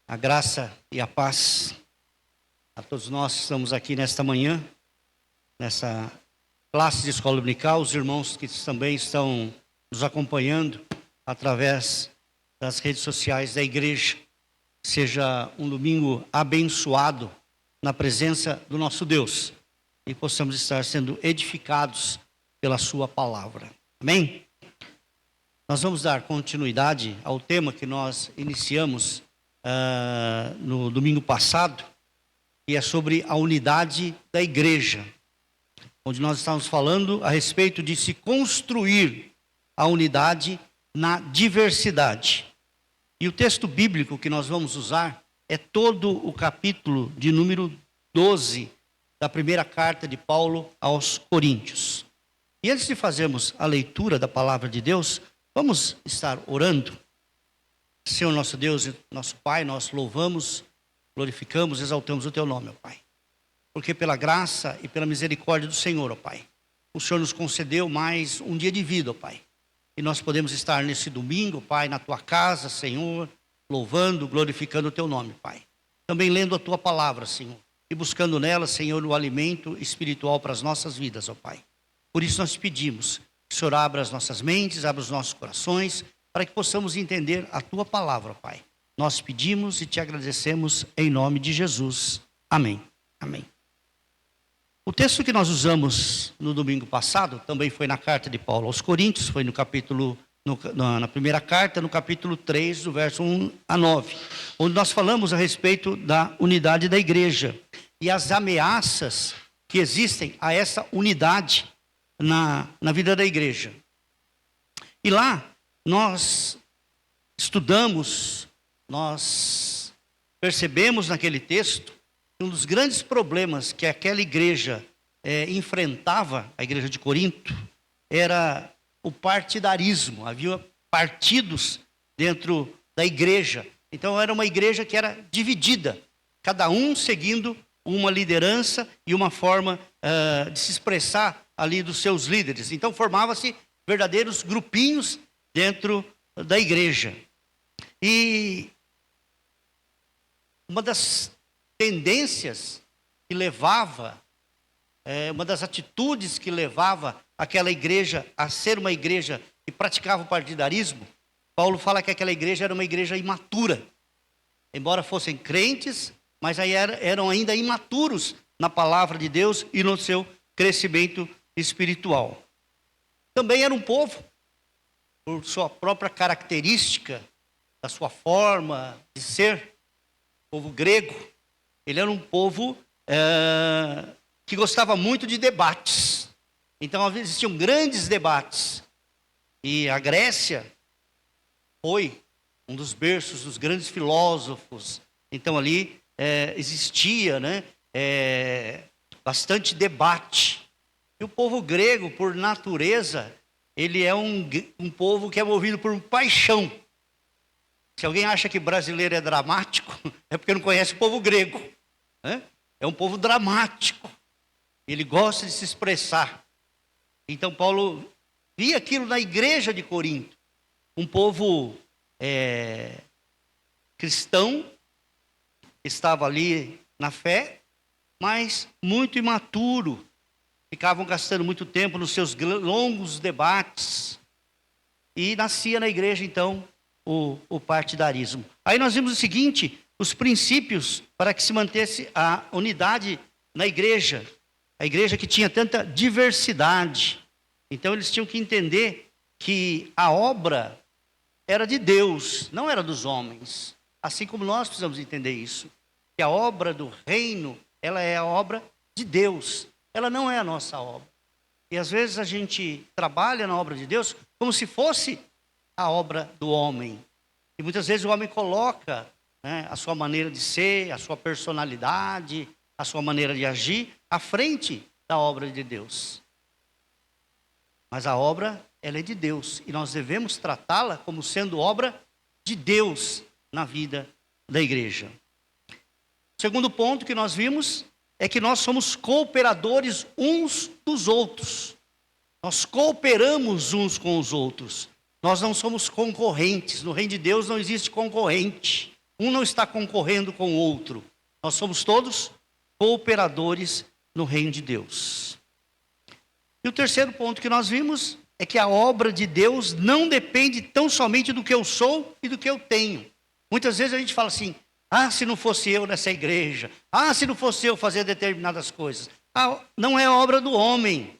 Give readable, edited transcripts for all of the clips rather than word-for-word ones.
A graça e a paz a todos nós que estamos aqui nesta manhã, nessa classe de escola dominical, os irmãos que também estão nos acompanhando através das redes sociais da igreja. Seja um domingo abençoado na presença do nosso Deus e possamos estar sendo edificados pela sua palavra. Amém? Nós vamos dar continuidade ao tema que nós iniciamos no domingo passado, e é sobre a unidade da igreja, onde nós estamos falando a respeito de se construir a unidade na diversidade. E o texto bíblico que nós vamos usar é todo o capítulo de número 12 da primeira carta de Paulo aos Coríntios. E antes de fazermos a leitura da palavra de Deus, vamos estar orando. Senhor nosso Deus e nosso Pai, nós louvamos, glorificamos, exaltamos o Teu nome, ó Pai. Porque pela graça e pela misericórdia do Senhor, ó Pai, o Senhor nos concedeu mais um dia de vida, ó Pai. E nós podemos estar nesse domingo, Pai, na Tua casa, Senhor, louvando, glorificando o Teu nome, Pai. Também lendo a Tua palavra, Senhor, e buscando nela, Senhor, o alimento espiritual para as nossas vidas, ó Pai. Por isso nós te pedimos que o Senhor abra as nossas mentes, abra os nossos corações, para que possamos entender a Tua palavra, Pai. Nós pedimos e Te agradecemos em nome de Jesus. Amém. Amém. O texto que nós usamos no domingo passado também foi na carta de Paulo aos Coríntios, foi no capítulo, na primeira carta, no capítulo 3, do verso 1 a 9, onde nós falamos a respeito da unidade da igreja e as ameaças que existem a essa unidade na vida da igreja. E lá nós estudamos, nós percebemos naquele texto que um dos grandes problemas que aquela igreja enfrentava, a igreja de Corinto, era o partidarismo. Havia partidos dentro da igreja. Então era uma igreja que era dividida, cada um seguindo uma liderança e uma forma de se expressar ali dos seus líderes. Então formava-se verdadeiros grupinhos dentro da igreja. E uma das tendências que levava, uma das atitudes que levava aquela igreja a ser uma igreja que praticava o partidarismo, Paulo fala que aquela igreja era uma igreja imatura. Embora fossem crentes, mas aí eram ainda imaturos na palavra de Deus e no seu crescimento espiritual. Também era um povo, por sua própria característica, da sua forma de ser, povo grego, ele era um povo que gostava muito de debates. Então existiam grandes debates. E a Grécia foi um dos berços dos grandes filósofos. Então ali existia, bastante debate. E o povo grego, por natureza, ele é um povo que é movido por paixão. Se alguém acha que brasileiro é dramático, é porque não conhece o povo grego. É um povo dramático. Ele gosta de se expressar. Então Paulo via aquilo na igreja de Corinto. Um povo cristão, estava ali na fé, mas muito imaturo. Ficavam gastando muito tempo nos seus longos debates. E nascia na igreja, então, o partidarismo. Aí nós vimos o seguinte: os princípios para que se mantesse a unidade na igreja. A igreja que tinha tanta diversidade. Então eles tinham que entender que a obra era de Deus, não era dos homens. Assim como nós precisamos entender isso. Que a obra do reino, ela é a obra de Deus. Ela não é a nossa obra. E às vezes a gente trabalha na obra de Deus como se fosse a obra do homem. E muitas vezes o homem coloca a sua maneira de ser, a sua personalidade, a sua maneira de agir à frente da obra de Deus. Mas a obra, ela é de Deus. E nós devemos tratá-la como sendo obra de Deus na vida da igreja. O segundo ponto que nós vimos é que nós somos cooperadores uns dos outros. Nós cooperamos uns com os outros. Nós não somos concorrentes. No reino de Deus não existe concorrente. Um não está concorrendo com o outro. Nós somos todos cooperadores no reino de Deus. E o terceiro ponto que nós vimos é que a obra de Deus não depende tão somente do que eu sou e do que eu tenho. Muitas vezes a gente fala assim, se não fosse eu nessa igreja, se não fosse eu fazer determinadas coisas. Não é obra do homem.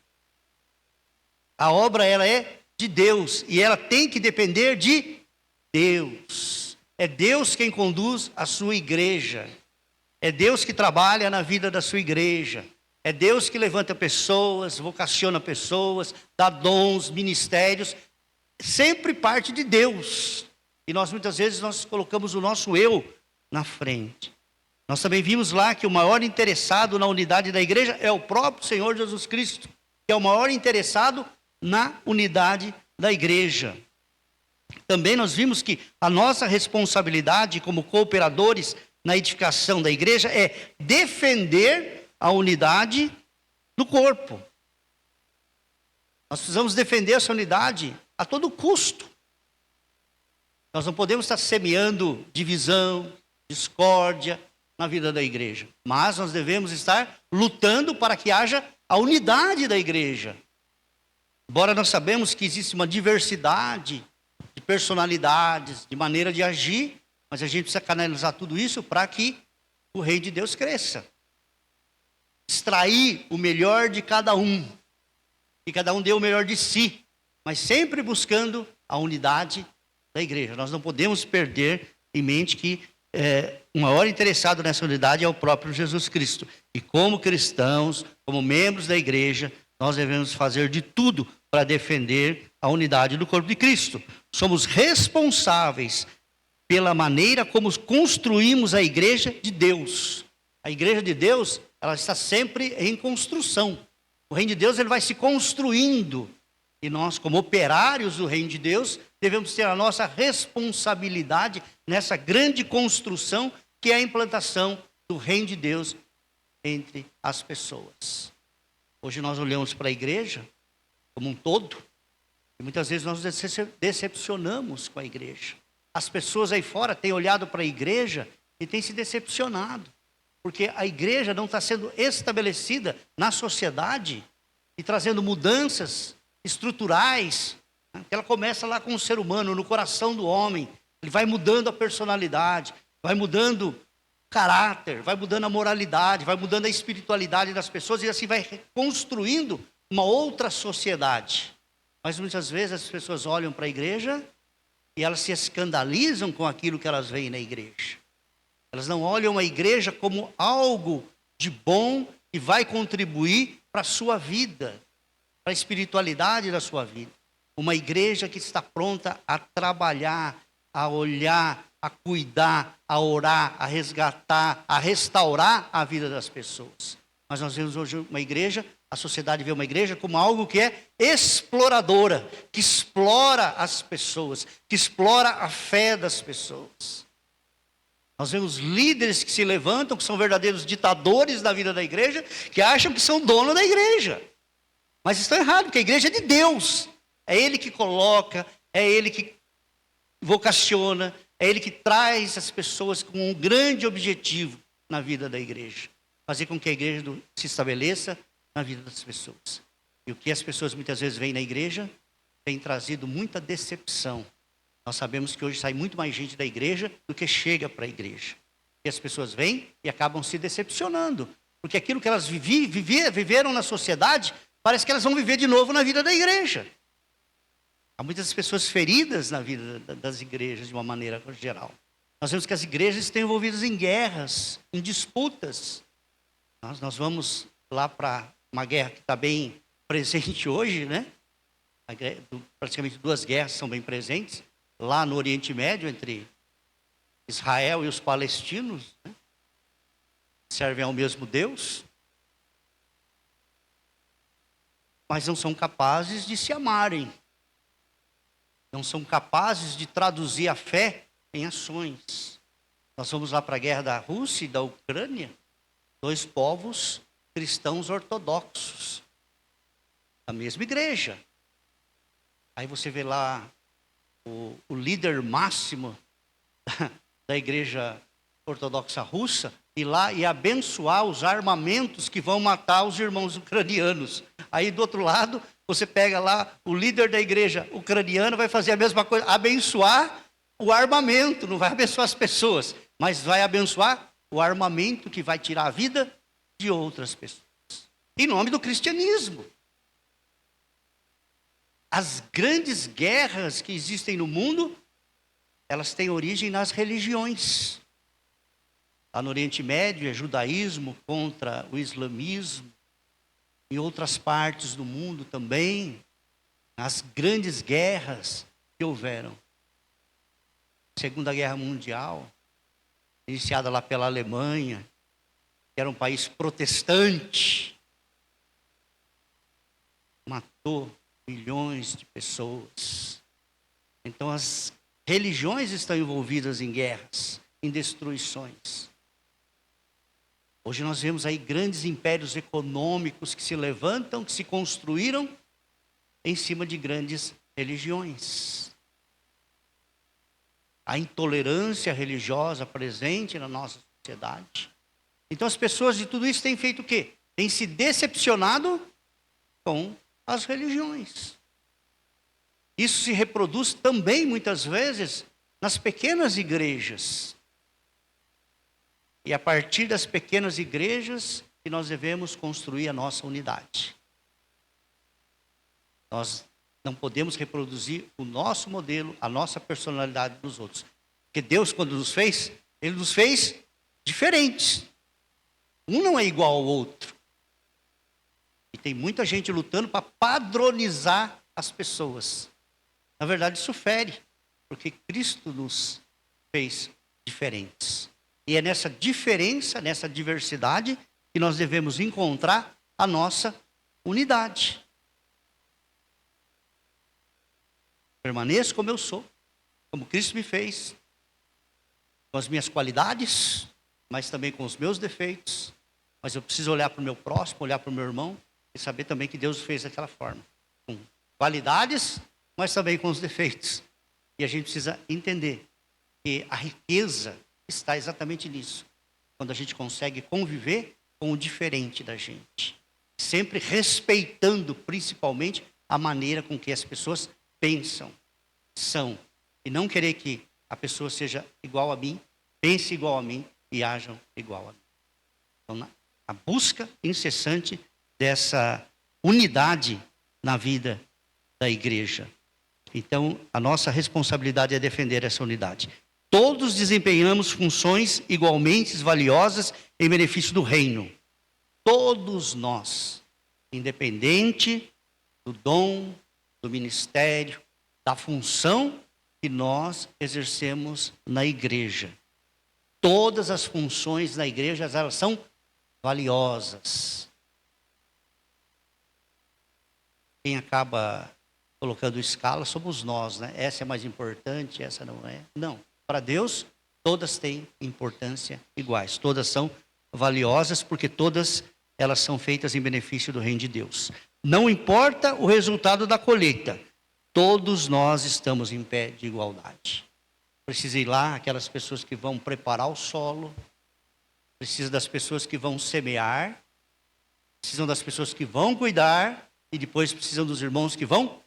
A obra, ela é de Deus e ela tem que depender de Deus. É Deus quem conduz a sua igreja. É Deus que trabalha na vida da sua igreja. É Deus que levanta pessoas, vocaciona pessoas, dá dons, ministérios. Sempre parte de Deus. E nós muitas vezes nós colocamos o nosso eu na frente. Nós também vimos lá que o maior interessado na unidade da igreja é o próprio Senhor Jesus Cristo, que é o maior interessado na unidade da igreja. Também nós vimos que a nossa responsabilidade como cooperadores na edificação da igreja é defender a unidade do corpo. Nós precisamos defender essa unidade a todo custo. Nós não podemos estar semeando divisão, discórdia na vida da igreja. Mas nós devemos estar lutando para que haja a unidade da igreja. Embora nós sabemos que existe uma diversidade de personalidades, de maneira de agir, mas a gente precisa canalizar tudo isso para que o reino de Deus cresça. Extrair o melhor de cada um. Que cada um dê o melhor de si. Mas sempre buscando a unidade da igreja. Nós não podemos perder em mente que o maior interessado nessa unidade é o próprio Jesus Cristo. E como cristãos, como membros da igreja, nós devemos fazer de tudo para defender a unidade do corpo de Cristo. Somos responsáveis pela maneira como construímos a igreja de Deus. A igreja de Deus, ela está sempre em construção. O reino de Deus, ele vai se construindo. E nós, como operários do reino de Deus, devemos ter a nossa responsabilidade nessa grande construção que é a implantação do reino de Deus entre as pessoas. Hoje nós olhamos para a igreja como um todo e muitas vezes nós decepcionamos com a igreja. As pessoas aí fora têm olhado para a igreja e têm se decepcionado, porque a igreja não está sendo estabelecida na sociedade e trazendo mudanças estruturais. Ela começa lá com o ser humano, no coração do homem. Ele vai mudando a personalidade, vai mudando o caráter, vai mudando a moralidade, vai mudando a espiritualidade das pessoas e assim vai construindo uma outra sociedade. Mas muitas vezes as pessoas olham para a igreja e elas se escandalizam com aquilo que elas veem na igreja. Elas não olham a igreja como algo de bom que vai contribuir para a sua vida, para a espiritualidade da sua vida. Uma igreja que está pronta a trabalhar, a olhar, a cuidar, a orar, a resgatar, a restaurar a vida das pessoas. Mas nós vemos hoje uma igreja, a sociedade vê uma igreja como algo que é exploradora, que explora as pessoas, que explora a fé das pessoas. Nós vemos líderes que se levantam, que são verdadeiros ditadores da vida da igreja, que acham que são dono da igreja. Mas estão errados, porque a igreja é de Deus. É Ele que coloca, é Ele que vocaciona, é Ele que traz as pessoas com um grande objetivo na vida da igreja. Fazer com que a igreja se estabeleça na vida das pessoas. E o que as pessoas muitas vezes veem na igreja tem trazido muita decepção. Nós sabemos que hoje sai muito mais gente da igreja do que chega para a igreja. E as pessoas vêm e acabam se decepcionando. Porque aquilo que elas viveram na sociedade, parece que elas vão viver de novo na vida da igreja. Há muitas pessoas feridas na vida das igrejas de uma maneira geral. Nós vemos que as igrejas estão envolvidas em guerras, em disputas. Nós vamos lá para uma guerra que está bem presente hoje, né? Praticamente duas guerras são bem presentes. Lá no Oriente Médio, entre Israel e os palestinos, né? Servem ao mesmo Deus. Mas não são capazes de se amarem. Não são capazes de traduzir a fé em ações. Nós vamos lá para a guerra da Rússia e da Ucrânia, dois povos cristãos ortodoxos, da mesma igreja. Aí você vê lá o líder máximo da Igreja Ortodoxa Russa, ir lá e abençoar os armamentos que vão matar os irmãos ucranianos. Aí do outro lado, você pega lá o líder da igreja ucraniana, vai fazer a mesma coisa, abençoar o armamento, não vai abençoar as pessoas, mas vai abençoar o armamento que vai tirar a vida de outras pessoas. Em nome do cristianismo. As grandes guerras que existem no mundo, elas têm origem nas religiões. Lá no Oriente Médio é judaísmo contra o islamismo. Em outras partes do mundo também, as grandes guerras que houveram. Segunda Guerra Mundial, iniciada lá pela Alemanha, que era um país protestante, matou milhões de pessoas. Então as religiões estão envolvidas em guerras, em destruições. Hoje nós vemos aí grandes impérios econômicos que se levantam, que se construíram em cima de grandes religiões. A intolerância religiosa presente na nossa sociedade. Então as pessoas de tudo isso têm feito o quê? Têm se decepcionado com as religiões. Isso se reproduz também muitas vezes nas pequenas igrejas. E a partir das pequenas igrejas que nós devemos construir a nossa unidade. Nós não podemos reproduzir o nosso modelo, a nossa personalidade nos outros. Porque Deus, quando nos fez, Ele nos fez diferentes. Um não é igual ao outro. E tem muita gente lutando para padronizar as pessoas. Na verdade, isso fere, porque Cristo nos fez diferentes. E é nessa diferença, nessa diversidade, que nós devemos encontrar a nossa unidade. Permaneço como eu sou, como Cristo me fez, com as minhas qualidades, mas também com os meus defeitos. Mas eu preciso olhar para o meu próximo, olhar para o meu irmão e saber também que Deus fez daquela forma. Com qualidades, mas também com os defeitos. E a gente precisa entender que a riqueza está exatamente nisso. Quando a gente consegue conviver com o diferente da gente. Sempre respeitando, principalmente, a maneira com que as pessoas pensam, são. E não querer que a pessoa seja igual a mim, pense igual a mim e ajam igual a mim. Então, a busca incessante dessa unidade na vida da igreja. Então, a nossa responsabilidade é defender essa unidade. Todos desempenhamos funções igualmente valiosas em benefício do reino. Todos nós, independente do dom, do ministério, da função que nós exercemos na igreja. Todas as funções na igreja, elas são valiosas. Quem acaba colocando escala somos nós, né? Essa é mais importante, essa não é. Não. Para Deus, todas têm importância iguais. Todas são valiosas porque todas elas são feitas em benefício do reino de Deus. Não importa o resultado da colheita. Todos nós estamos em pé de igualdade. Precisa ir lá aquelas pessoas que vão preparar o solo. Precisa das pessoas que vão semear. Precisam das pessoas que vão cuidar. E depois precisam dos irmãos que vão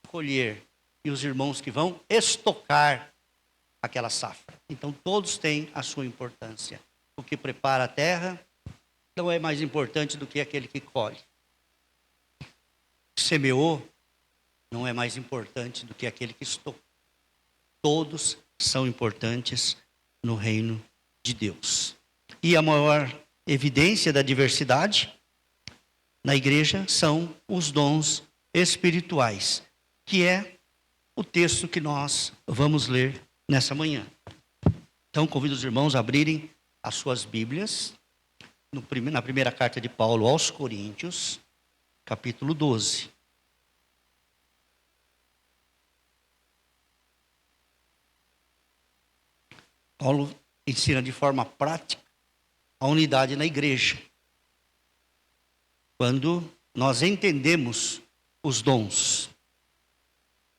colher. E os irmãos que vão estocar aquela safra. Então todos têm a sua importância. O que prepara a terra não é mais importante do que aquele que colhe. O que semeou não é mais importante do que aquele que estocou. Todos são importantes no reino de Deus. E a maior evidência da diversidade na igreja são os dons espirituais, que é o texto que nós vamos ler nessa manhã. Então, convido os irmãos a abrirem as suas Bíblias na primeira carta de Paulo aos Coríntios, capítulo 12. Paulo ensina de forma prática a unidade na igreja. Quando nós entendemos os dons.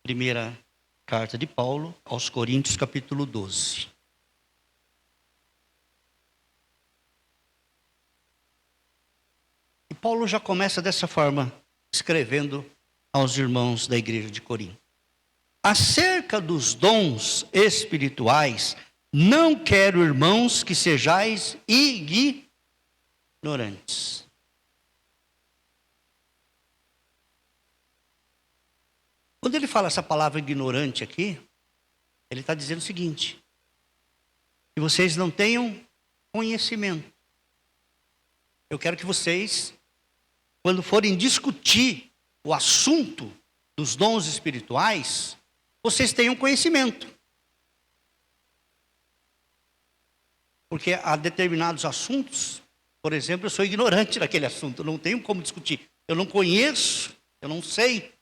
Primeira carta de Paulo aos Coríntios, capítulo 12. Paulo já começa dessa forma, escrevendo aos irmãos da igreja de Corinto. Acerca dos dons espirituais, não quero, irmãos, que sejais ignorantes. Quando ele fala essa palavra ignorante aqui, ele está dizendo o seguinte: que vocês não tenham conhecimento. Eu quero que vocês, quando forem discutir o assunto dos dons espirituais, vocês tenham conhecimento. Porque há determinados assuntos, por exemplo, eu sou ignorante daquele assunto, eu não tenho como discutir. Eu não conheço, eu não sei.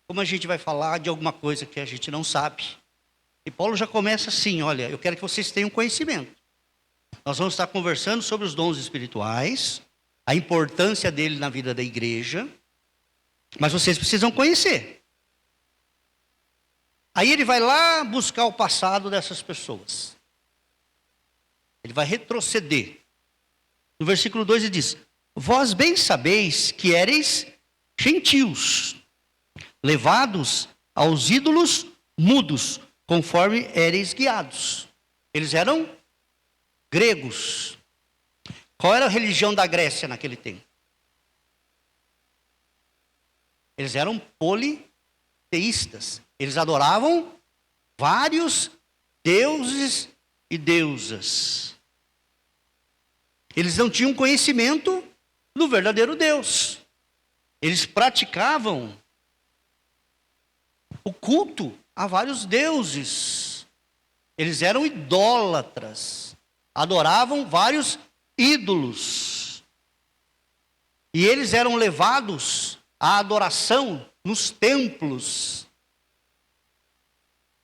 Como a gente vai falar de alguma coisa que a gente não sabe? E Paulo já começa assim: olha, eu quero que vocês tenham conhecimento. Nós vamos estar conversando sobre os dons espirituais, a importância dele na vida da igreja, mas vocês precisam conhecer. Aí ele vai lá buscar o passado dessas pessoas. Ele vai retroceder. No versículo 2 ele diz: vós bem sabeis que éreis gentios, levados aos ídolos mudos, conforme éreis guiados. Eles eram gregos. Qual era a religião da Grécia naquele tempo? Eles eram politeístas. Eles adoravam vários deuses e deusas. Eles não tinham conhecimento do verdadeiro Deus. Eles praticavam o culto a vários deuses. Eles eram idólatras. Adoravam vários ídolos. E eles eram levados à adoração nos templos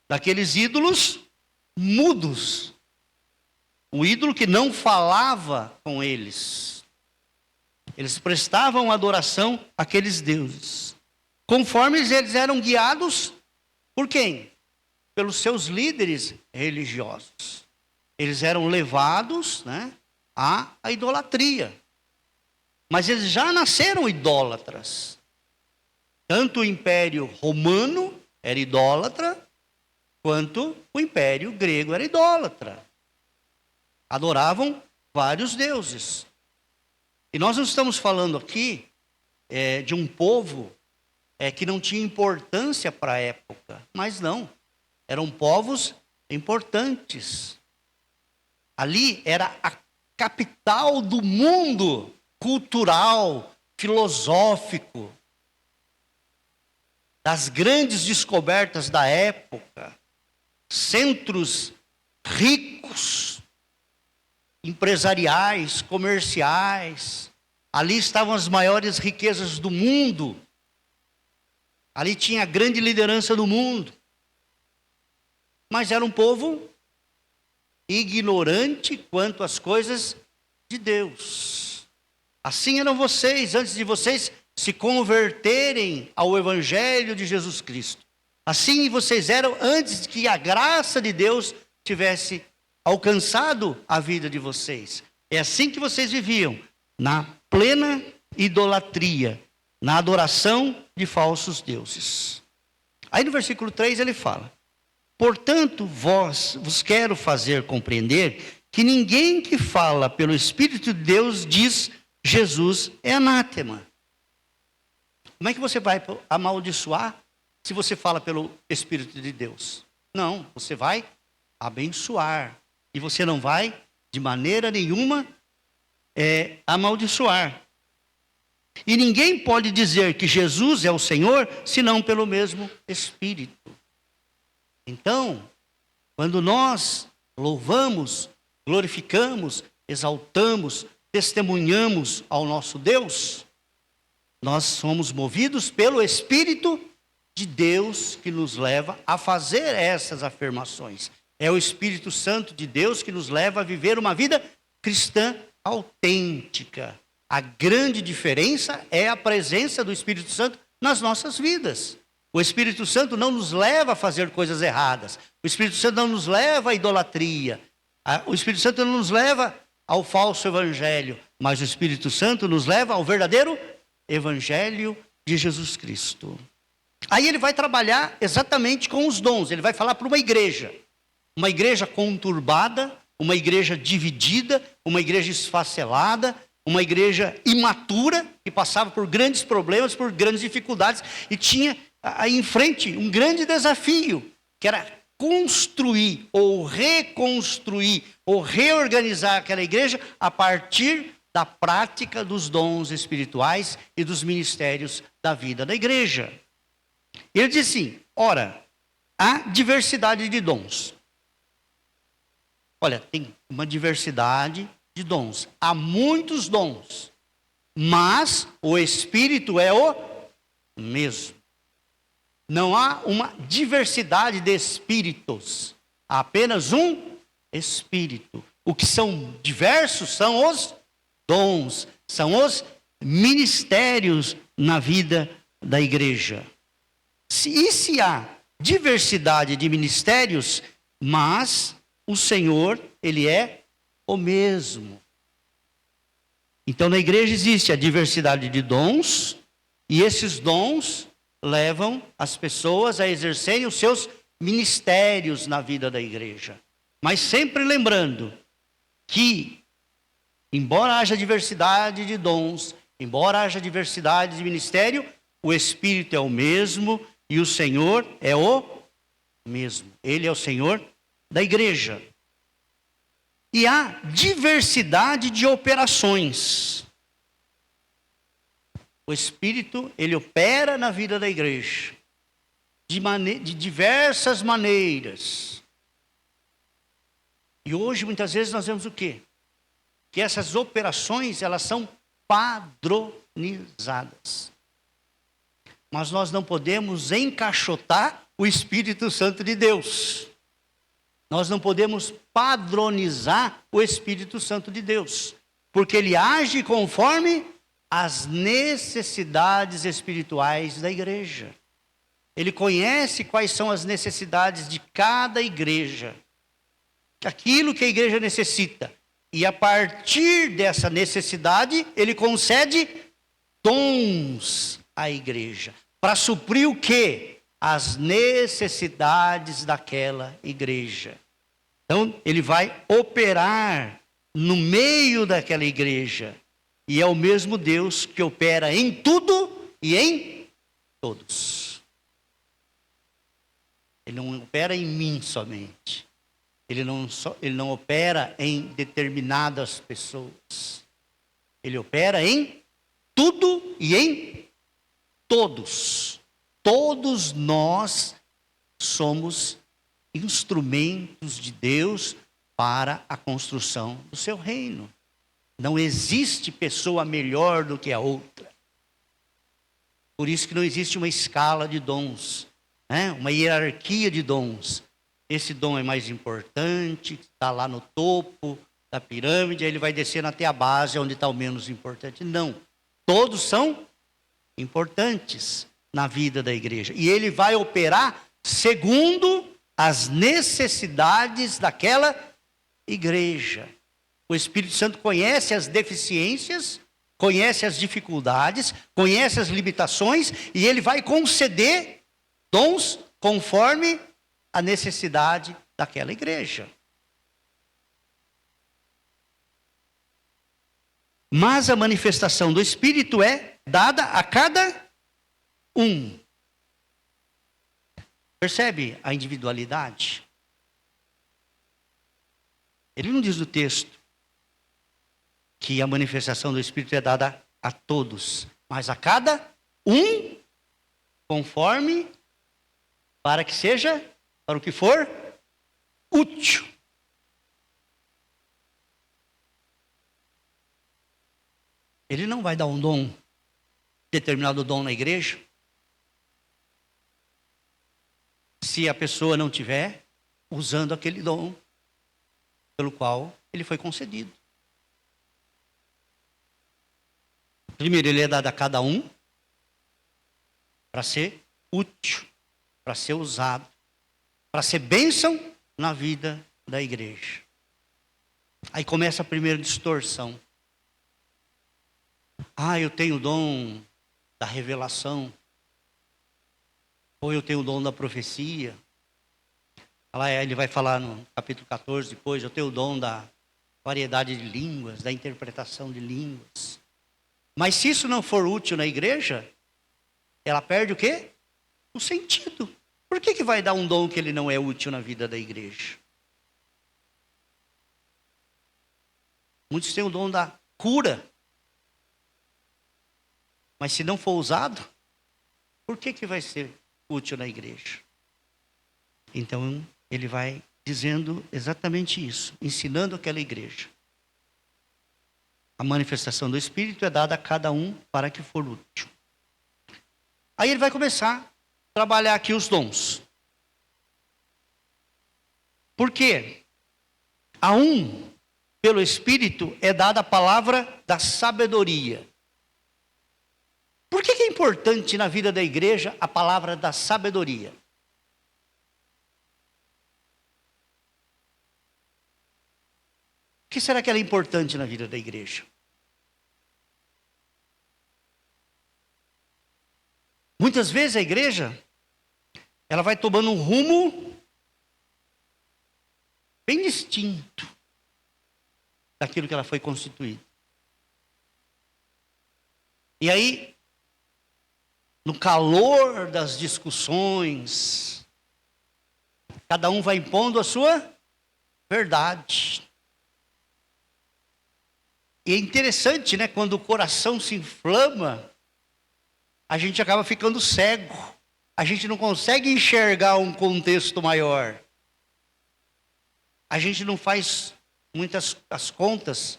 daqueles ídolos mudos. Um ídolo que não falava com eles. Eles prestavam adoração àqueles deuses. Conforme eles eram guiados por quem? Pelos seus líderes religiosos. Eles eram levados, à idolatria. Mas eles já nasceram idólatras. Tanto o Império Romano era idólatra, quanto o Império Grego era idólatra. Adoravam vários deuses. E nós não estamos falando aqui de um povo que não tinha importância para a época. Mas não, eram povos importantes. Ali era a capital do mundo cultural, filosófico, das grandes descobertas da época, centros ricos, empresariais, comerciais. Ali estavam as maiores riquezas do mundo. Ali tinha a grande liderança do mundo. Mas era um povo ignorante quanto às coisas de Deus. Assim eram vocês, antes de vocês se converterem ao Evangelho de Jesus Cristo. Assim vocês eram antes que a graça de Deus tivesse alcançado a vida de vocês. É assim que vocês viviam, na plena idolatria, na adoração de falsos deuses. Aí no versículo 3 ele fala: portanto, vos quero fazer compreender que ninguém que fala pelo Espírito de Deus diz Jesus é anátema. Como é que você vai amaldiçoar se você fala pelo Espírito de Deus? Não, você vai abençoar. E você não vai, de maneira nenhuma, amaldiçoar. E ninguém pode dizer que Jesus é o Senhor, senão pelo mesmo Espírito. Então, quando nós louvamos, glorificamos, exaltamos, testemunhamos ao nosso Deus, nós somos movidos pelo Espírito de Deus que nos leva a fazer essas afirmações. É o Espírito Santo de Deus que nos leva a viver uma vida cristã autêntica. A grande diferença é a presença do Espírito Santo nas nossas vidas. O Espírito Santo não nos leva a fazer coisas erradas. O Espírito Santo não nos leva à idolatria. O Espírito Santo não nos leva ao falso evangelho, mas o Espírito Santo nos leva ao verdadeiro evangelho de Jesus Cristo. Aí ele vai trabalhar exatamente com os dons. Ele vai falar para uma igreja conturbada, uma igreja dividida, uma igreja esfacelada, uma igreja imatura, que passava por grandes problemas, por grandes dificuldades, e tinha aí em frente um grande desafio, que era construir, ou reconstruir, ou reorganizar aquela igreja a partir da prática dos dons espirituais e dos ministérios da vida da igreja. Ele diz assim, ora, há diversidade de dons. Olha, tem uma diversidade de dons. Há muitos dons, mas o Espírito é o mesmo. Não há uma diversidade de espíritos. Há apenas um Espírito. O que são diversos são os dons, são os ministérios na vida da igreja. Se há diversidade de ministérios, mas o Senhor, Ele é o mesmo. Então na igreja existe a diversidade de dons, e esses dons levam as pessoas a exercerem os seus ministérios na vida da igreja. Mas sempre lembrando que, embora haja diversidade de dons, embora haja diversidade de ministério, o Espírito é o mesmo e o Senhor é o mesmo. Ele é o Senhor da igreja. E há diversidade de operações. O Espírito, ele opera na vida da igreja de diversas maneiras. E hoje, muitas vezes, nós vemos o quê? Que essas operações, elas são padronizadas. Mas nós não podemos encaixotar o Espírito Santo de Deus. Nós não podemos padronizar o Espírito Santo de Deus. Porque ele age conforme as necessidades espirituais da igreja. Ele conhece quais são as necessidades de cada igreja. Aquilo que a igreja necessita. E a partir dessa necessidade, ele concede dons à igreja. Para suprir o quê? As necessidades daquela igreja. Então, ele vai operar no meio daquela igreja. E é o mesmo Deus que opera em tudo e em todos. Ele não opera em mim somente. Ele não opera em determinadas pessoas. Ele opera em tudo e em todos. Todos nós somos instrumentos de Deus para a construção do seu reino. Não existe pessoa melhor do que a outra. Por isso que não existe uma escala de dons, né? Uma hierarquia de dons. Esse dom é mais importante, está lá no topo da pirâmide, aí ele vai descendo até a base, onde está o menos importante. Não, todos são importantes na vida da igreja. E ele vai operar segundo as necessidades daquela igreja. O Espírito Santo conhece as deficiências, conhece as dificuldades, conhece as limitações, e ele vai conceder dons conforme a necessidade daquela igreja. Mas a manifestação do Espírito é dada a cada um. Percebe a individualidade? Ele não diz no texto que a manifestação do Espírito é dada a todos, mas a cada um, conforme, para que seja, para o que for útil. Ele não vai dar um dom, determinado dom na igreja, se a pessoa não tiver usando aquele dom pelo qual ele foi concedido. Primeiro, ele é dado a cada um para ser útil, para ser usado, para ser bênção na vida da igreja. Aí começa a primeira distorção. Eu tenho o dom da revelação. Ou eu tenho o dom da profecia. Ele vai falar no capítulo 14 depois, eu tenho o dom da variedade de línguas, da interpretação de línguas. Mas se isso não for útil na igreja, ela perde o quê? O sentido. Por que vai dar um dom que ele não é útil na vida da igreja? Muitos têm o dom da cura. Mas se não for usado, por que vai ser útil na igreja? Então, ele vai dizendo exatamente isso, ensinando aquela igreja. A manifestação do Espírito é dada a cada um para que for útil. Aí ele vai começar a trabalhar aqui os dons. Por quê? A um, pelo Espírito, é dada a palavra da sabedoria. Por que é importante na vida da igreja a palavra da sabedoria? Por que será que ela é importante na vida da igreja? Muitas vezes a igreja, ela vai tomando um rumo bem distinto daquilo que ela foi constituída. E aí, no calor das discussões, cada um vai impondo a sua verdade. E é interessante, né? Quando o coração se inflama, a gente acaba ficando cego. A gente não consegue enxergar um contexto maior. A gente não faz muitas as contas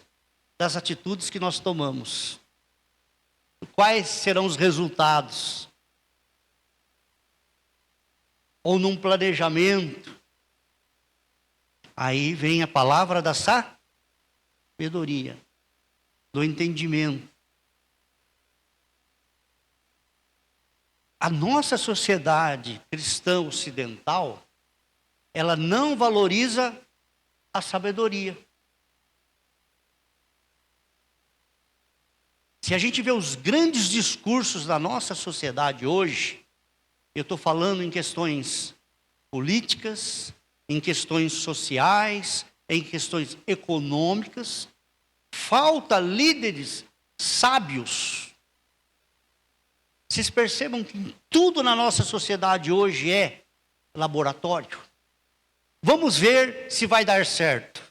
das atitudes que nós tomamos. Quais serão os resultados? Ou num planejamento. Aí vem a palavra da sabedoria, do entendimento. A nossa sociedade cristã ocidental, ela não valoriza a sabedoria. Se a gente vê os grandes discursos da nossa sociedade hoje, eu estou falando em questões políticas, em questões sociais, em questões econômicas, falta líderes sábios. Vocês percebam que tudo na nossa sociedade hoje é laboratório. Vamos ver se vai dar certo.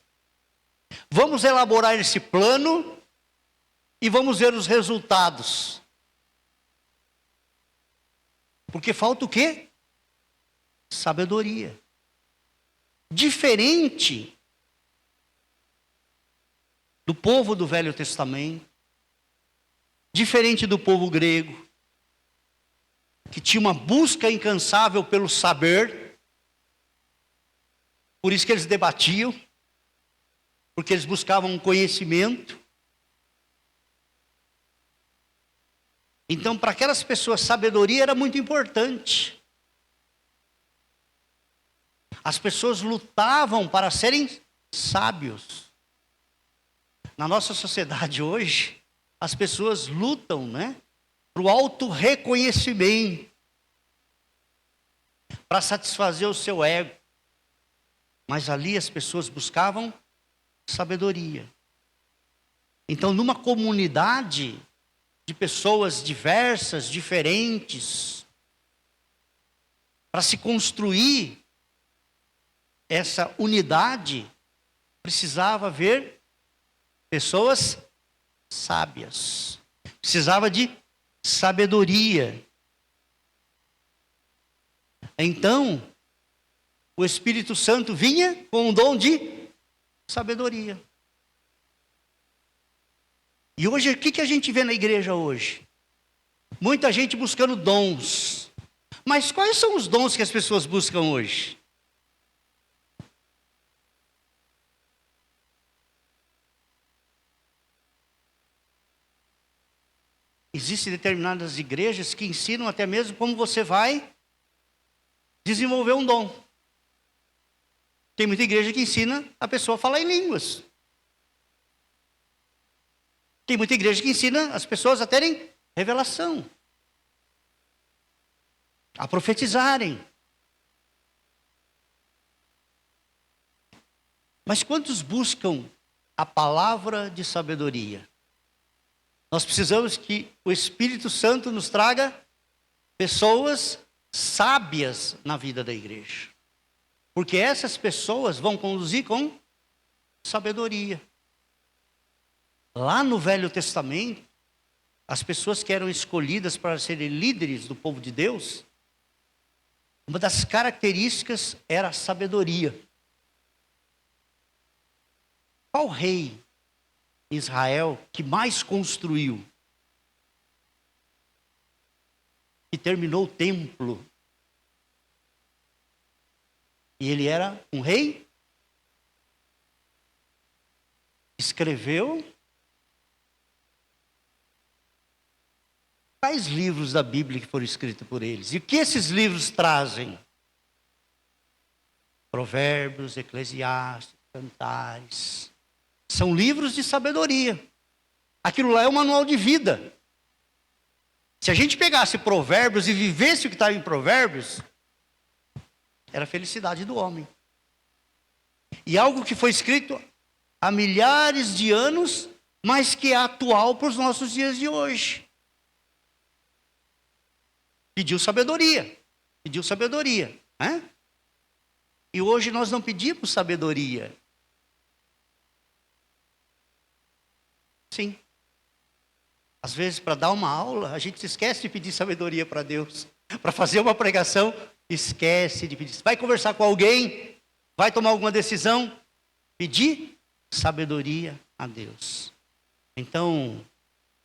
Vamos elaborar esse plano e vamos ver os resultados. Porque falta o quê? Sabedoria. Diferente do povo do Velho Testamento, diferente do povo grego, que tinha uma busca incansável pelo saber, por isso que eles debatiam, porque eles buscavam um conhecimento. Então, para aquelas pessoas, sabedoria era muito importante. As pessoas lutavam para serem sábios. Na nossa sociedade hoje, as pessoas lutam, para o auto-reconhecimento, para satisfazer o seu ego. Mas ali as pessoas buscavam sabedoria. Então, numa comunidade de pessoas diversas, diferentes, para se construir essa unidade, precisava haver pessoas sábias. Precisava de sabedoria. Então, o Espírito Santo vinha com o dom de sabedoria. E hoje, o que a gente vê na igreja hoje? Muita gente buscando dons. Mas quais são os dons que as pessoas buscam hoje? Existem determinadas igrejas que ensinam até mesmo como você vai desenvolver um dom. Tem muita igreja que ensina a pessoa a falar em línguas. Tem muita igreja que ensina as pessoas a terem revelação, a profetizarem. Mas quantos buscam a palavra de sabedoria? Nós precisamos que o Espírito Santo nos traga pessoas sábias na vida da igreja. Porque essas pessoas vão conduzir com sabedoria. Lá no Velho Testamento, as pessoas que eram escolhidas para serem líderes do povo de Deus, uma das características era a sabedoria. Qual rei em Israel que mais construiu? Que terminou o templo? E ele era um rei? Escreveu? Quais livros da Bíblia que foram escritos por eles? E o que esses livros trazem? Provérbios, Eclesiastes, Cantares. São livros de sabedoria. Aquilo lá é um manual de vida. Se a gente pegasse Provérbios e vivesse o que estava em Provérbios, era a felicidade do homem. E algo que foi escrito há milhares de anos, mas que é atual para os nossos dias de hoje. Pediu sabedoria. Pediu sabedoria. Né? E hoje nós não pedimos sabedoria. Sim. Às vezes, para dar uma aula, a gente se esquece de pedir sabedoria para Deus. Para fazer uma pregação, esquece de pedir. Vai conversar com alguém, vai tomar alguma decisão, pedir sabedoria a Deus. Então,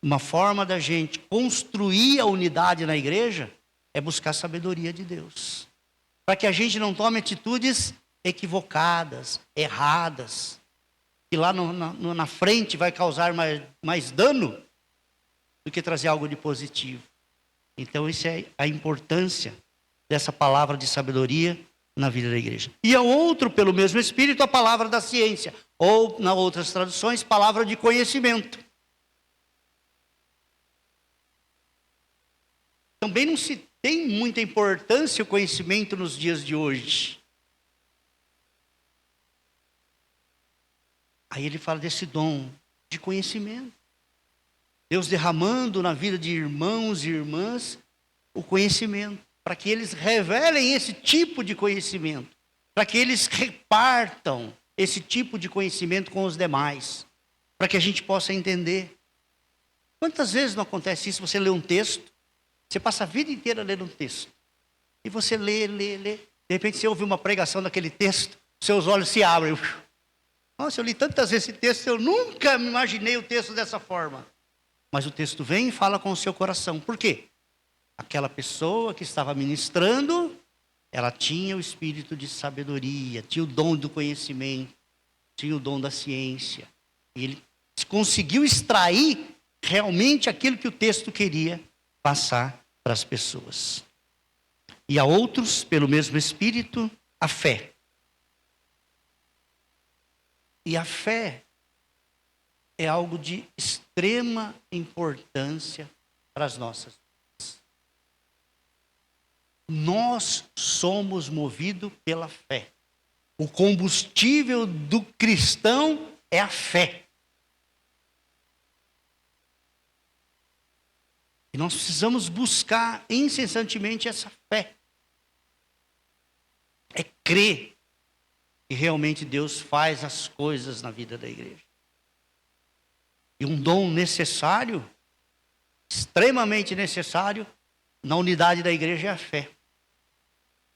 uma forma da gente construir a unidade na igreja é buscar a sabedoria de Deus. Para que a gente não tome atitudes equivocadas, erradas, que lá na frente vai causar mais dano do que trazer algo de positivo. Então, isso é a importância dessa palavra de sabedoria na vida da igreja. E a outro, pelo mesmo Espírito, a palavra da ciência, ou, nas outras traduções, palavra de conhecimento. Também não se tem muita importância o conhecimento nos dias de hoje. Aí ele fala desse dom de conhecimento. Deus derramando na vida de irmãos e irmãs o conhecimento, para que eles revelem esse tipo de conhecimento, para que eles repartam esse tipo de conhecimento com os demais, para que a gente possa entender. Quantas vezes não acontece isso? Você lê um texto, você passa a vida inteira lendo um texto, e você lê, de repente você ouve uma pregação daquele texto, seus olhos se abrem. Nossa, eu li tantas vezes esse texto, eu nunca me imaginei o texto dessa forma. Mas o texto vem e fala com o seu coração. Por quê? Aquela pessoa que estava ministrando, ela tinha o espírito de sabedoria, tinha o dom do conhecimento, tinha o dom da ciência. E ele conseguiu extrair realmente aquilo que o texto queria passar para as pessoas. E a outros, pelo mesmo espírito, a fé. E a fé é algo de extrema importância para as nossas vidas. Nós somos movidos pela fé. O combustível do cristão é a fé. E nós precisamos buscar incessantemente essa fé. É crer que realmente Deus faz as coisas na vida da igreja. E um dom necessário, extremamente necessário, na unidade da igreja é a fé.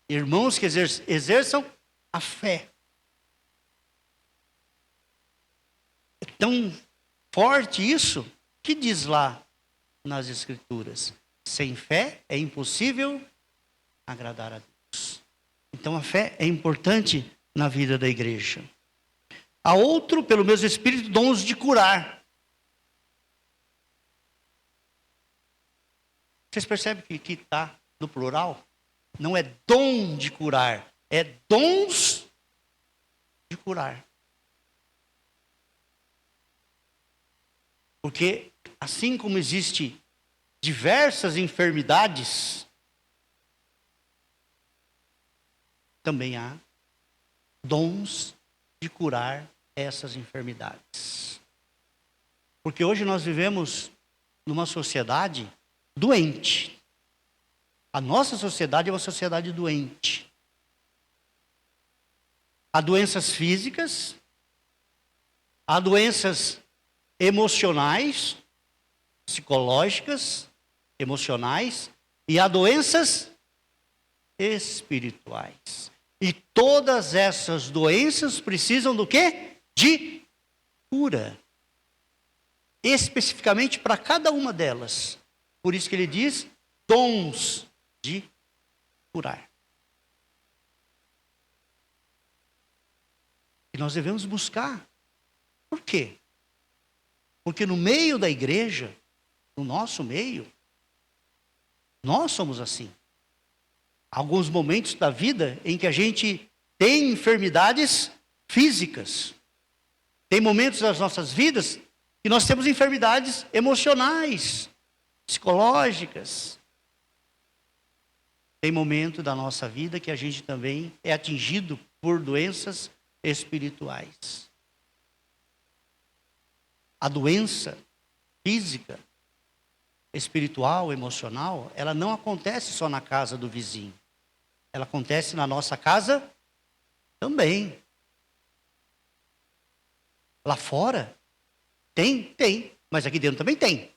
Irmãos que exerçam a fé. É tão forte isso, que diz lá nas Escrituras: sem fé é impossível agradar a Deus. Então a fé é importante na vida da igreja. Há outro, pelo mesmo Espírito, dons de curar. Vocês percebem que está no plural? Não é dom de curar, é dons de curar. Porque assim como existe diversas enfermidades, também há dons de curar essas enfermidades. Porque hoje nós vivemos numa sociedade doente. A nossa sociedade é uma sociedade doente. Há doenças físicas, há doenças emocionais, psicológicas, emocionais, e há doenças espirituais. E todas essas doenças precisam do quê? De cura. Especificamente para cada uma delas. Por isso que ele diz dons de curar. E nós devemos buscar. Por quê? Porque no meio da igreja, no nosso meio, nós somos assim. Alguns momentos da vida em que a gente tem enfermidades físicas. Tem momentos das nossas vidas que nós temos enfermidades emocionais, psicológicas. Tem momento da nossa vida que a gente também é atingido por doenças espirituais. A doença física, espiritual, emocional, ela não acontece só na casa do vizinho. Ela acontece na nossa casa também. Lá fora tem, mas aqui dentro também tem.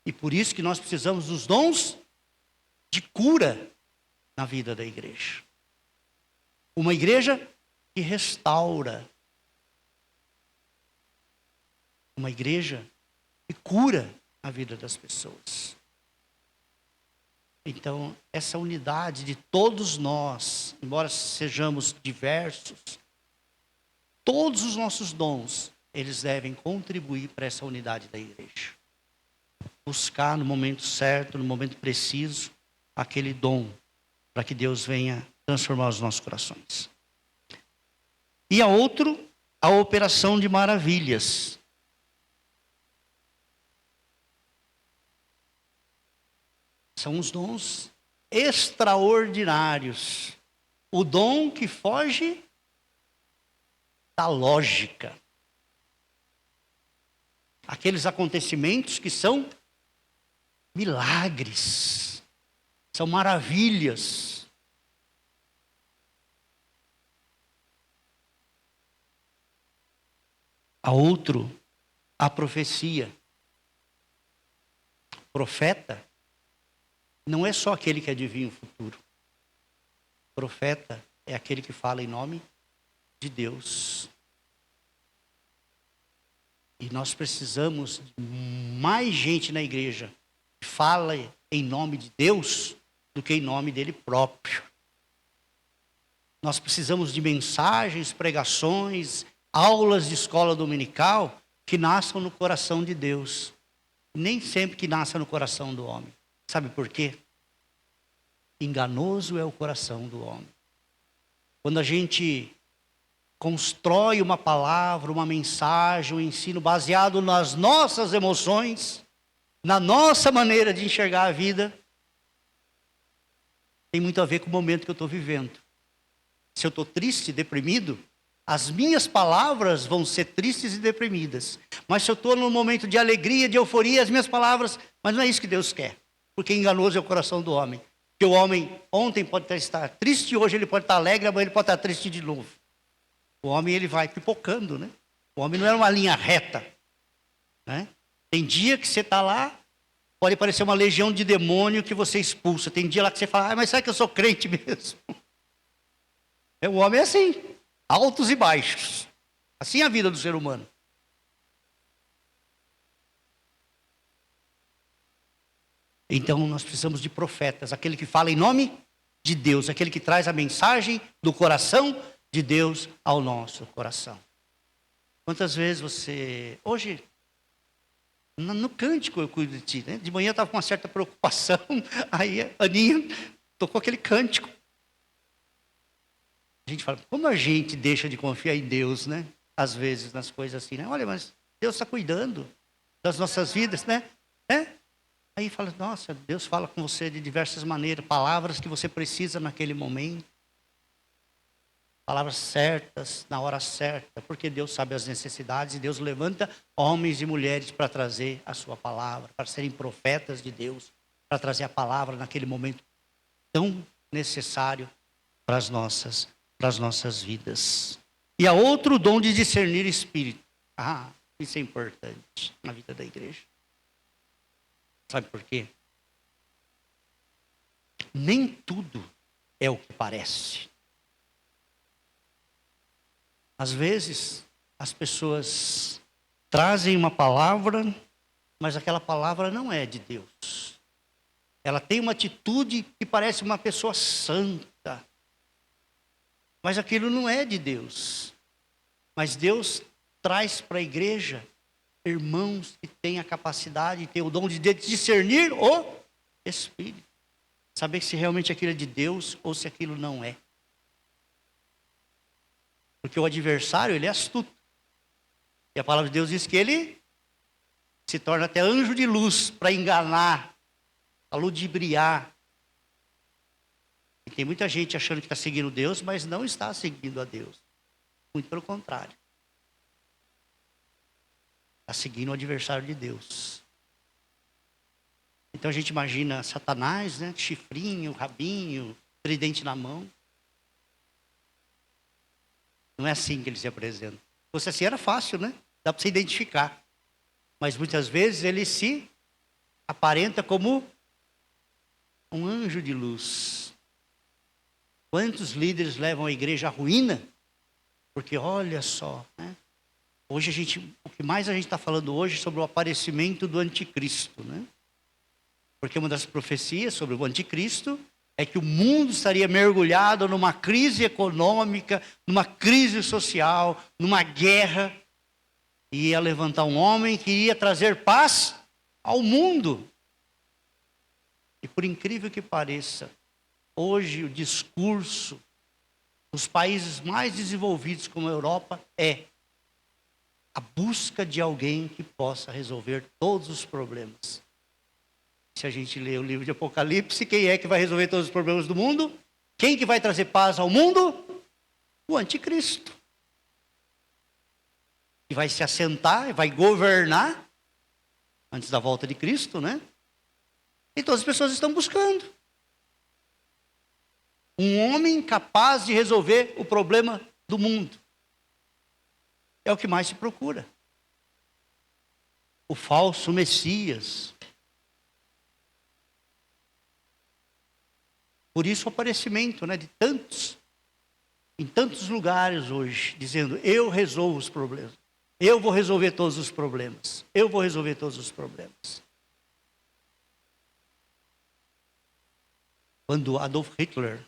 E por isso que nós precisamos dos dons de cura na vida da igreja. Uma igreja que restaura. Uma igreja que cura a vida das pessoas. Então, essa unidade de todos nós, embora sejamos diversos, todos os nossos dons, eles devem contribuir para essa unidade da igreja. Buscar no momento certo, no momento preciso, aquele dom, para que Deus venha transformar os nossos corações. E a operação de maravilhas. São os dons extraordinários. O dom que foge da lógica. Aqueles acontecimentos que são milagres, são maravilhas. A profecia. Profeta não é só aquele que adivinha o futuro. Profeta é aquele que fala em nome de Deus. E nós precisamos de mais gente na igreja que fala em nome de Deus do que em nome dele próprio. Nós precisamos de mensagens, pregações, aulas de escola dominical que nasçam no coração de Deus. Nem sempre que nasça no coração do homem. Sabe por quê? Enganoso é o coração do homem. Quando a gente constrói uma palavra, uma mensagem, um ensino baseado nas nossas emoções, na nossa maneira de enxergar a vida, tem muito a ver com o momento que eu estou vivendo. Se eu estou triste, deprimido, as minhas palavras vão ser tristes e deprimidas. Mas se eu estou num momento de alegria, de euforia, as minhas palavras... Mas não é isso que Deus quer. Porque enganoso é o coração do homem. Porque o homem ontem pode estar triste, hoje ele pode estar alegre, amanhã ele pode estar triste de novo. O homem ele vai pipocando, né? O homem não é uma linha reta. Né? Tem dia que você está lá, pode parecer uma legião de demônio que você expulsa. Tem dia lá que você fala, mas será que eu sou crente mesmo? O homem é assim, altos e baixos. Assim é a vida do ser humano. Então nós precisamos de profetas, aquele que fala em nome de Deus, aquele que traz a mensagem do coração de Deus ao nosso coração. Quantas vezes você... Hoje, no cântico eu cuido de ti, né? De manhã eu estava com uma certa preocupação, aí a Aninha tocou aquele cântico. A gente fala, como a gente deixa de confiar em Deus, né? Às vezes nas coisas assim, né? Olha, mas Deus está cuidando das nossas vidas, né? Aí fala, nossa, Deus fala com você de diversas maneiras, palavras que você precisa naquele momento. Palavras certas, na hora certa, porque Deus sabe as necessidades e Deus levanta homens e mulheres para trazer a sua palavra, para serem profetas de Deus, para trazer a palavra naquele momento tão necessário para as nossas vidas. E há outro dom de discernir espírito. Isso é importante na vida da igreja. Sabe por quê? Nem tudo é o que parece. Às vezes, as pessoas trazem uma palavra, mas aquela palavra não é de Deus. Ela tem uma atitude que parece uma pessoa santa, mas aquilo não é de Deus. Mas Deus traz para a igreja irmãos que têm a capacidade, têm o dom de discernir o Espírito. Saber se realmente aquilo é de Deus ou se aquilo não é. Porque o adversário, ele é astuto. E a palavra de Deus diz que ele se torna até anjo de luz para enganar, para ludibriar. E tem muita gente achando que está seguindo Deus, mas não está seguindo a Deus. Muito pelo contrário. Está seguindo o adversário de Deus. Então a gente imagina Satanás, né? Chifrinho, rabinho, tridente na mão. Não é assim que ele se apresenta. Se fosse assim era fácil, né? Dá para se identificar. Mas muitas vezes ele se aparenta como um anjo de luz. Quantos líderes levam a igreja à ruína? Porque olha só, né? Hoje o que mais a gente está falando hoje é sobre o aparecimento do anticristo, né? Porque uma das profecias sobre o anticristo é que o mundo estaria mergulhado numa crise econômica, numa crise social, numa guerra. E ia levantar um homem que ia trazer paz ao mundo. E por incrível que pareça, hoje o discurso dos países mais desenvolvidos como a Europa é a busca de alguém que possa resolver todos os problemas. Se a gente ler o livro de Apocalipse, quem é que vai resolver todos os problemas do mundo? Quem que vai trazer paz ao mundo? O anticristo. E vai se assentar, vai governar, antes da volta de Cristo, né? E todas as pessoas estão buscando um homem capaz de resolver o problema do mundo. É o que mais se procura. O falso Messias. Por isso o aparecimento, né, de tantos, em tantos lugares hoje, dizendo, eu resolvo os problemas. Eu vou resolver todos os problemas. Eu vou resolver todos os problemas. Quando Adolf Hitler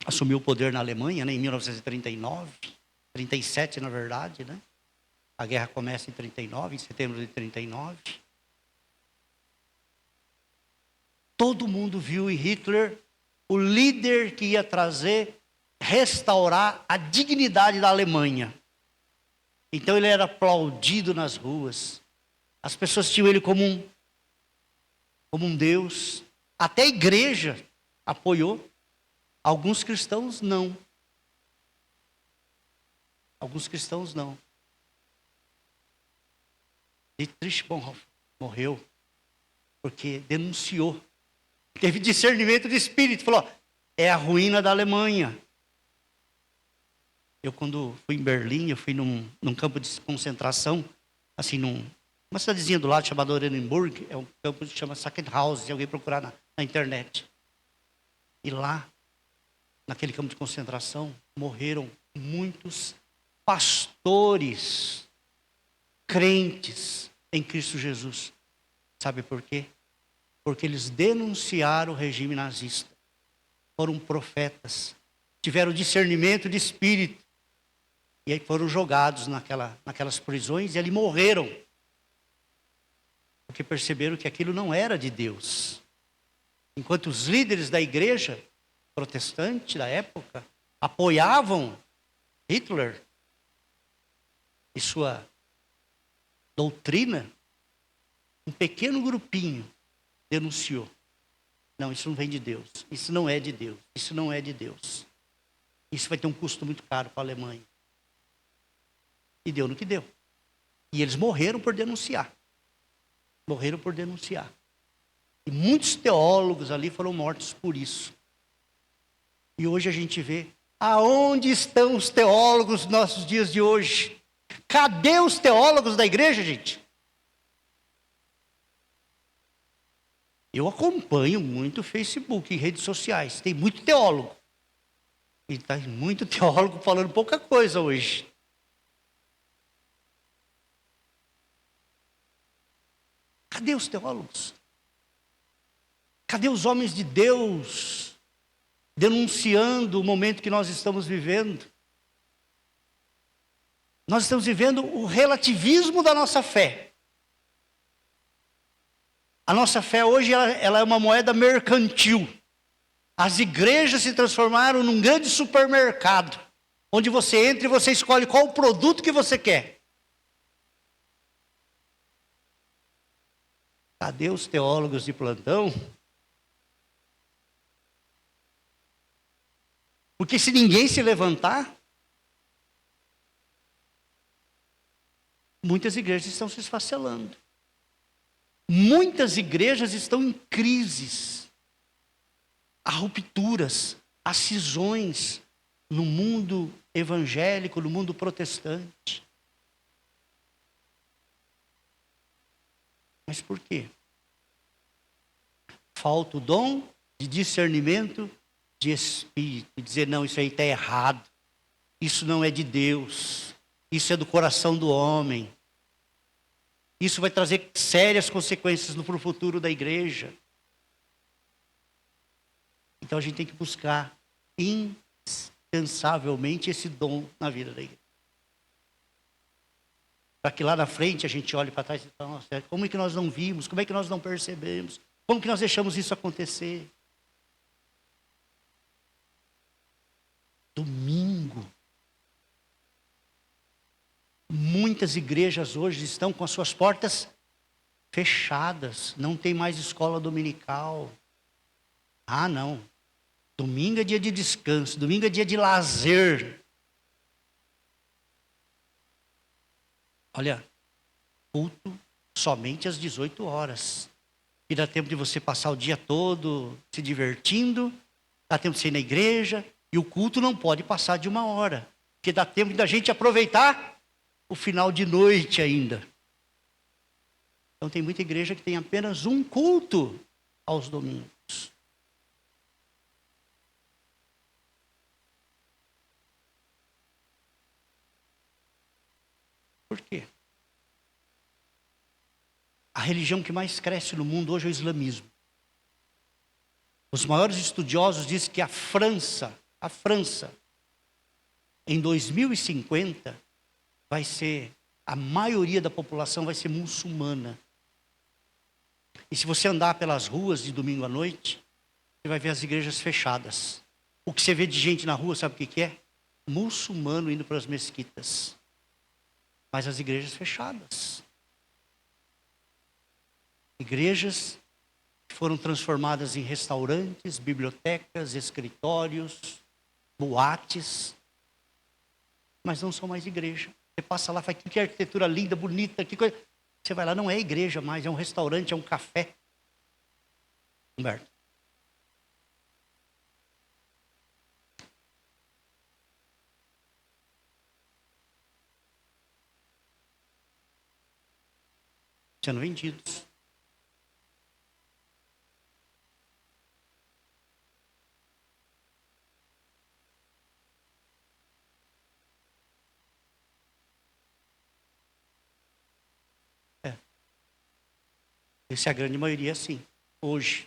assumiu o poder na Alemanha, né, em 1939, 37 na verdade, né? A guerra começa em 39, em setembro de 39. Todo mundo viu em Hitler o líder que ia restaurar a dignidade da Alemanha. Então ele era aplaudido nas ruas. As pessoas tinham ele como um Deus. Até a igreja apoiou. Alguns cristãos não. Alguns cristãos não. Dietrich Bonhoeffer morreu porque denunciou. Teve discernimento de espírito. Falou, é a ruína da Alemanha. Eu quando fui em Berlim, eu fui num campo de concentração, assim, uma cidadezinha do lado chamada Oranienburg, é um campo que se chama Sachsenhausen, se alguém procurar na internet. E lá, naquele campo de concentração, morreram muitos pastores, crentes em Cristo Jesus. Sabe por quê? Porque eles denunciaram o regime nazista. Foram profetas. Tiveram discernimento de espírito. E aí foram jogados naquelas prisões e ali morreram. Porque perceberam que aquilo não era de Deus. Enquanto os líderes da igreja protestante da época apoiavam Hitler e sua doutrina, um pequeno grupinho denunciou. Não, isso não vem de Deus. Isso não é de Deus. Isso não é de Deus. Isso vai ter um custo muito caro para a Alemanha. E deu no que deu. E eles morreram por denunciar. Morreram por denunciar. E muitos teólogos ali foram mortos por isso. E hoje a gente vê, aonde estão os teólogos nos nossos dias de hoje? Cadê os teólogos da igreja, gente? Eu acompanho muito o Facebook e redes sociais. Tem muito teólogo. E está muito teólogo falando pouca coisa hoje. Cadê os teólogos? Cadê os homens de Deus denunciando o momento que nós estamos vivendo? Nós estamos vivendo o relativismo da nossa fé. A nossa fé hoje ela é uma moeda mercantil. As igrejas se transformaram num grande supermercado, onde você entra e você escolhe qual o produto que você quer. Cadê os teólogos de plantão? Porque se ninguém se levantar, muitas igrejas estão se esfacelando. Muitas igrejas estão em crises. Há rupturas, há cisões no mundo evangélico, no mundo protestante. Mas por quê? Falta o dom de discernimento de espírito. E dizer, não, isso aí está errado. Isso não é de Deus. Isso é do coração do homem. Isso vai trazer sérias consequências no futuro da igreja. Então a gente tem que buscar incansavelmente esse dom na vida da igreja. Para que lá na frente a gente olhe para trás e fale, nossa, como é que nós não vimos? Como é que nós não percebemos? Como que nós deixamos isso acontecer? Domingo. Muitas igrejas hoje estão com as suas portas fechadas. Não tem mais escola dominical. Ah, não. Domingo é dia de descanso. Domingo é dia de lazer. Olha, culto somente às 18 horas. E dá tempo de você passar o dia todo se divertindo. Dá tempo de você ir na igreja. E o culto não pode passar de 1 hora. Porque dá tempo da gente aproveitar o final de noite ainda. Então tem muita igreja que tem apenas um culto aos domingos. Por quê? A religião que mais cresce no mundo hoje é o islamismo. Os maiores estudiosos dizem que a França, em 2050, vai ser, a maioria da população vai ser muçulmana. E se você andar pelas ruas de domingo à noite, você vai ver as igrejas fechadas. O que você vê de gente na rua, sabe o que é? Muçulmano indo para as mesquitas. Mas as igrejas fechadas. Igrejas que foram transformadas em restaurantes, bibliotecas, escritórios, boates. Mas não são mais igreja. Você passa lá, fala, que arquitetura linda, bonita, que coisa. Você vai lá, não é igreja mais, é um restaurante, é um café. Humberto. Sendo vendidos. Essa é a grande maioria, sim. Hoje,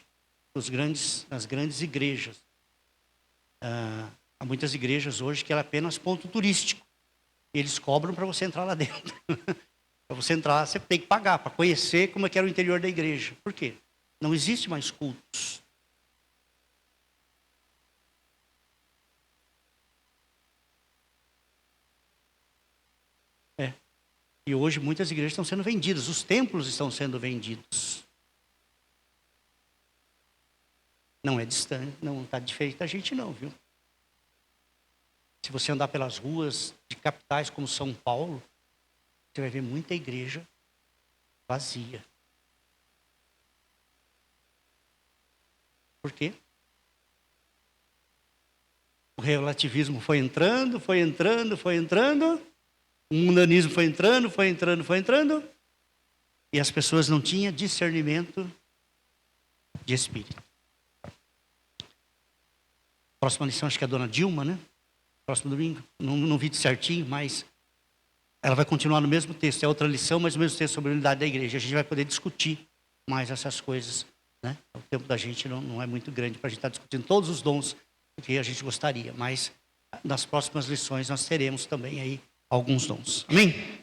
nas grandes igrejas. Há muitas igrejas hoje que é apenas ponto turístico. Eles cobram para você entrar lá dentro. Para você entrar, você tem que pagar para conhecer como é que era o interior da igreja. Por quê? Não existe mais cultos. E hoje muitas igrejas estão sendo vendidas, os templos estão sendo vendidos. Não é distante, não está diferente da gente não, viu? Se você andar pelas ruas de capitais como São Paulo, você vai ver muita igreja vazia. Por quê? O relativismo foi entrando, o mundanismo foi entrando, e as pessoas não tinham discernimento de espírito. Próxima lição, acho que é a dona Dilma, né? Próximo domingo, não vi certinho, mas ela vai continuar no mesmo texto. É outra lição, mas o mesmo texto sobre a unidade da igreja. A gente vai poder discutir mais essas coisas, né? O tempo da gente não é muito grande para a gente estar discutindo todos os dons que a gente gostaria. Mas nas próximas lições nós teremos também aí alguns dons. Amém?